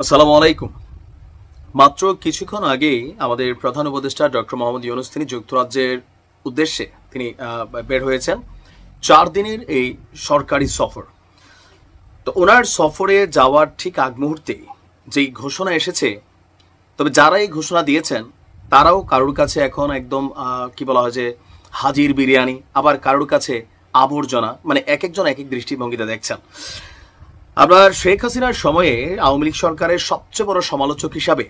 আসসালামু আলাইকুম। মাত্র কিছুক্ষণ আগেই আমাদের প্রধান উপদেষ্টা ডক্টর মোহাম্মদ ইউনূস তিনি যুক্তরাজ্যের উদ্দেশ্যে তিনি বের হয়েছেন 4 দিনের এই সরকারি সফর। তো ওনার সফরে যাওয়ার ঠিক আগ মুহূর্তে যেই ঘোষণা এসেছে, তবে যারা এই ঘোষণা দিয়েছেন তারাও কারোর কাছে এখন একদম কি বলা হয় যে হাজির বিরিয়ানি, আবার কারোর কাছে আবর্জনা, মানে এক একজন এক এক দৃষ্টিভঙ্গিতে দেখছেন। আপনার শেখ হাসিনার সময়ে আওয়ামী লীগ সরকারের সবচেয়ে বড় সমালোচক হিসাবে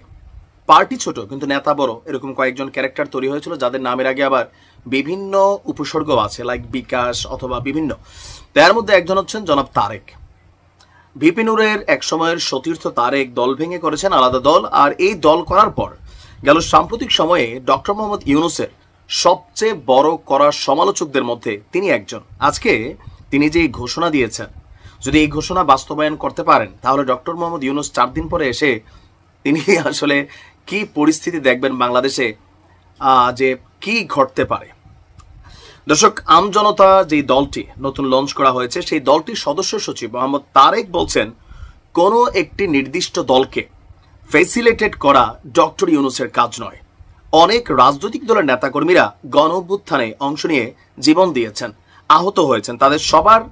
পার্টি ছোট কিন্তু নেতা বড় এরকম কয়েকজন ক্যারেক্টার তৈরি হয়েছিল, যাদের নামের আগে আবার বিভিন্ন উপসর্গ আছে, লাইক বিকাশ অথবা বিভিন্ন। তার মধ্যে একজন হচ্ছেন জনাব তারেক। ভিপি নূরের এক সময়ের সতীর্থ তারেক দল ভেঙে করেছেন আলাদা দল, আর এই দল করার পর গেল সাম্প্রতিক সময়ে ডক্টর মোহাম্মদ ইউনূসের সবচেয়ে বড় করা সমালোচকদের মধ্যে তিনি একজন। আজকে তিনি যে ঘোষণা দিয়েছেন, যদি এই ঘোষণা বাস্তবায়ন করতে পারেন তাহলে ডক্টর মোহাম্মদ ইউনূস 4 দিন পরে এসে তিনি আসলে কি পরিস্থিতি দেখবেন বাংলাদেশে, যে কি ঘটতে পারে। দর্শক, আমজনতা যে দলটি নতুন লঞ্চ করা হয়েছে সেই দলটির সদস্য সচিব মোহাম্মদ তারেক বলছেন, কোনো একটি নির্দিষ্ট দলকে ফেসিলিটেট করা ডক্টর ইউনূসের কাজ নয়। অনেক রাজনৈতিক দলের নেতাকর্মীরা গণ অভ্যুত্থানে অংশ নিয়ে জীবন দিয়েছেন, আহত হয়েছেন, তাদের সবার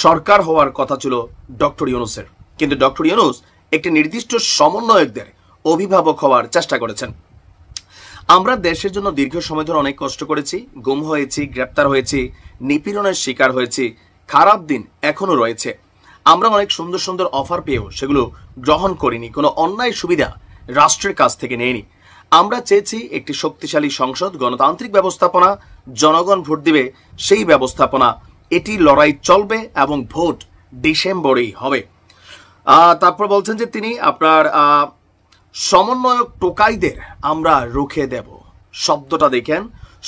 সরকার হওয়ার কথা ছিল ডক্টর ইউনূসের, কিন্তু ডক্টর ইউনূস একটি নির্দিষ্ট সমন্বয়কদের অভিভাবক হওয়ার চেষ্টা করেছেন। আমরা দেশের জন্য দীর্ঘ সময় ধরে অনেক কষ্ট করেছি, গুম হয়েছি, গ্রেপ্তার হয়েছি, নিপীড়নের শিকার হয়েছি, খারাপ দিন এখনো রয়েছে। আমরা অনেক সুন্দর সুন্দর অফার পেয়েও সেগুলো গ্রহণ করিনি, কোনো অন্যায় সুবিধা রাষ্ট্রের কাছ থেকে নেইনি। আমরা চেয়েছি একটি শক্তিশালী সংসদ, গণতান্ত্রিক ব্যবস্থাপনা, জনগণ ভোট দিবে সেই ব্যবস্থাপনা। এটি লড়াই চলবে এবং ভোট ডিসেম্বরেই হবে। তারপর বলছেন যে তিনি আপনার সমন্বয়ক টোকাইদের আমরা রুখে দেব। শব্দটা দেখেন,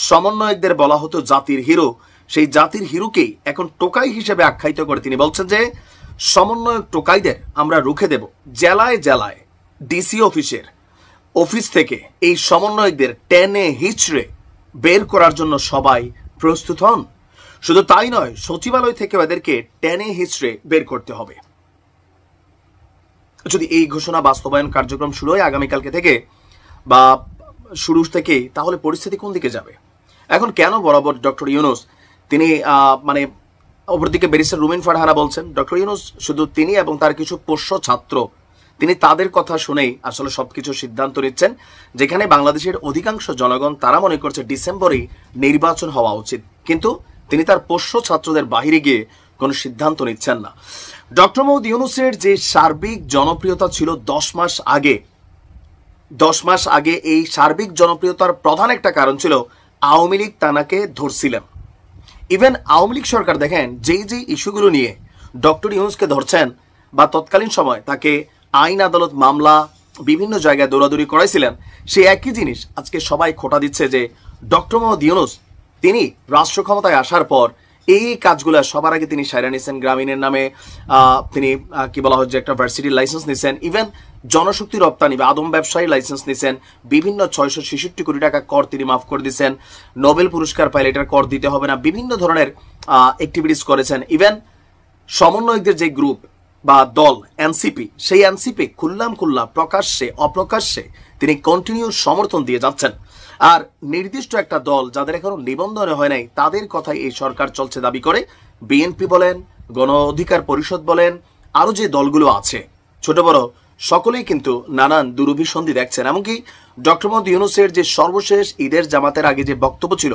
সমন্বয়কদের বলা হতো জাতির হিরো, সেই জাতির হিরোকেই এখন টোকাই হিসেবে আখ্যায়িত করে তিনি বলছেন যে সমন্বয়ক টোকাইদের আমরা রুখে দেব। জেলায় জেলায় ডিসি অফিস থেকে এই সমন্বয়কদের টেনে হিচড়ে বের করার জন্য সবাই প্রস্তুত হন। শুধু তাই নয়, সচিবালয় থেকে এদেরকে টেনে হিচড়ে বের করতে হবে। যদি এই ঘোষণা বাস্তবায়ন কার্যক্রম শুরু হয় আগামীকালকে থেকে বা শুরু থেকে, তাহলে পরিস্থিতি কোন দিকে যাবে? এখন কেন বরাবর ডক্টর ইউনূস তিনি মানে অপরদিকে ব্যারিস্টার রুমিন ফারহানা বলছেন ডক্টর ইউনূস শুধু তিনি এবং তার কিছু পোষ্য ছাত্র, তিনি তাদের কথা শুনেই আসলে সবকিছু সিদ্ধান্ত নিচ্ছেন, যেখানে বাংলাদেশের অধিকাংশ জনগণ তারা মনে করছে ডিসেম্বরেই নির্বাচন হওয়া উচিত, কিন্তু তিনি তার পোষ্য ছাত্রদের বাহিরে গিয়ে কোনো সিদ্ধান্ত নিচ্ছেন না। ডক্টর মোহাম্মদ ইউনূসের যে সার্বিক জনপ্রিয়তা ছিল 10 মাস আগে, এই সার্বিক জনপ্রিয়তার প্রধান একটা কারণ ছিল আওয়ামী লীগ তানাকে ধরছিলেন। ইভেন আওয়ামী লীগ সরকার দেখেন যেই ইস্যুগুলো নিয়ে ডক্টর ইউনূসকে ধরছেন বা তৎকালীন সময় তাকে আইন আদালত মামলা বিভিন্ন জায়গায় দৌড়াদৌড়ি করাইছিলেন, সেই একই জিনিস আজকে সবাই খোঁটা দিচ্ছে যে ডক্টর মোহাম্মদ ইউনূস তিনি রাষ্ট্র ক্ষমতায় আসার পর এই কাজগুলো সবার আগে তিনি সাইরা নিছেন। গ্রামীণের নামে তিনি কি বলা হয় যে একটা ভার্সিটির লাইসেন্স নিছেন, ইভেন জনশক্তি রপ্তানি বা আদম ব্যবসায়ী লাইসেন্স নিছেন, বিভিন্ন 666 কোটি টাকা কর তিনি মাফ করে দিচ্ছেন, নোবেল পুরস্কার পাইলে এটার কর দিতে হবে না, বিভিন্ন ধরনের অ্যাক্টিভিটিস করেছেন। ইভেন সমন্বয়কদের যে গ্রুপ বা দল এনসিপি, সেই এনসিপি খুল্লা প্রকাশ্যে অপ্রকাশ্যে তিনি কন্টিনিউ সমর্থন দিয়ে যাচ্ছেন। আর নির্দিষ্ট একটা দল যাদের এখনো নিবন্ধন হয় নাই তাদের কথাই এই সরকার চলছে দাবি করে বিএনপি বলেন, গণ অধিকার পরিষদ বলেন, আরো যে দলগুলো আছে ছোট বড় সকলেই কিন্তু নানান দুরভিসন্ধি দেখছেন। এমনকি ডক্টর মোহাম্মদ ইউনূসের যে সর্বশেষ ঈদের জামাতের আগে যে বক্তব্য ছিল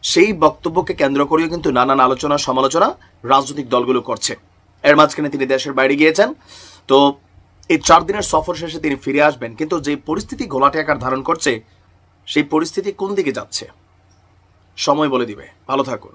সেই বক্তব্যকে কেন্দ্র করেও কিন্তু নানান আলোচনা সমালোচনা রাজনৈতিক দলগুলো করছে। এর মাঝখানে তিনি দেশের বাইরে গিয়েছেন, তো এই 4 দিনের সফর শেষে তিনি ফিরে আসবেন, কিন্তু যে পরিস্থিতি ঘোলাটে আকার ধারণ করছে সেই পরিস্থিতি কোন দিকে যাচ্ছে সময় বলে দিবে। ভালো থাকুন।